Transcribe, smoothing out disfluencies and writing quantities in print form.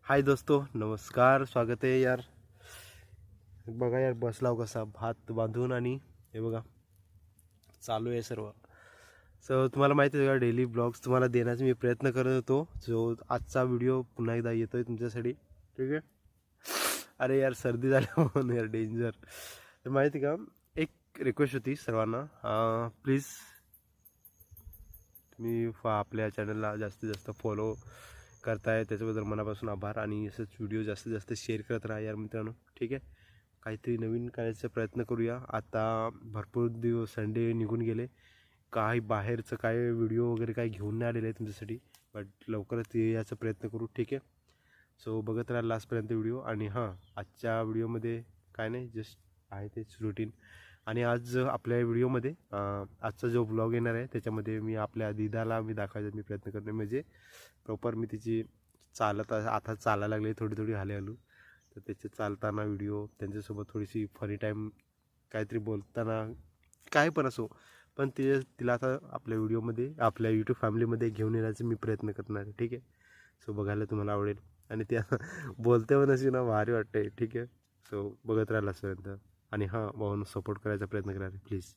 हाय दोस्तों, नमस्कार. स्वागत आहे यार. बघा यार, बसलाव कसा भात बांधून आणि हे बघा चालू आहे सर्व. तुम्हाला माहिती आहे का, डेली ब्लॉग्स तुम्हाला देण्याचा मी प्रयत्न करत होतो. जो आजचा व्हिडिओ पुन्हा एकदा येतोय तुमच्यासाठी. ठीक आहे. अरे यार, सर्दी झाली म्हणून यार डेंजर. तर माहिती का, एक रिक्वेस्ट होती सर्वांना, प्लीज तुम्ही आपल्या चॅनलला जास्तीत जास्त फॉलो करताय त्याच्याबद्दल मनापासून आभार. आणि असंच व्हिडिओ जास्तीत जास्त शेअर करत राहा यार मित्रांनो. ठीक आहे. काहीतरी नवीन करायचा प्रयत्न करूया. आता भरपूर दिवस संडे निघून गेले, काही बाहेरचं काय व्हिडिओ वगैरे काही घेऊन नाही आलेलं आहे तुमच्यासाठी. बट लवकरच याचा प्रयत्न करू. ठीक आहे. सो बघत राहा लास्टपर्यंत व्हिडिओ. आणि हां, आजच्या व्हिडिओमध्ये काय नाही, जस्ट आहे तेच रुटीन. आणि आज आपल्या व्हिडिओमध्ये आजचा जो ब्लॉग येणार आहे त्याच्यामध्ये मी आपल्या दिदाला दाखवायचा मी प्रयत्न करतो. म्हणजे प्रॉपर मी तिची आता चालायला लागले, थोडी थोडी हळूहळू. तर त्याचे चालताना व्हिडिओ, त्यांच्यासोबत थोडीशी फनी टाईम, काहीतरी बोलताना, काय पण असो, पण तिला आता आपल्या व्हिडिओमध्ये, आपल्या यूट्यूब फॅमिलीमध्ये घेऊन येण्याचा मी प्रयत्न करणार आहे. ठीक आहे. सो बघायला तुम्हाला आवडेल. आणि त्या बोलते पण अशी ना, भारी वाटते. ठीक आहे. सो बघत राहिला असपर्यंत. आणि हां, भावांनो, सपोर्ट करायचा प्रयत्न करा प्लीज.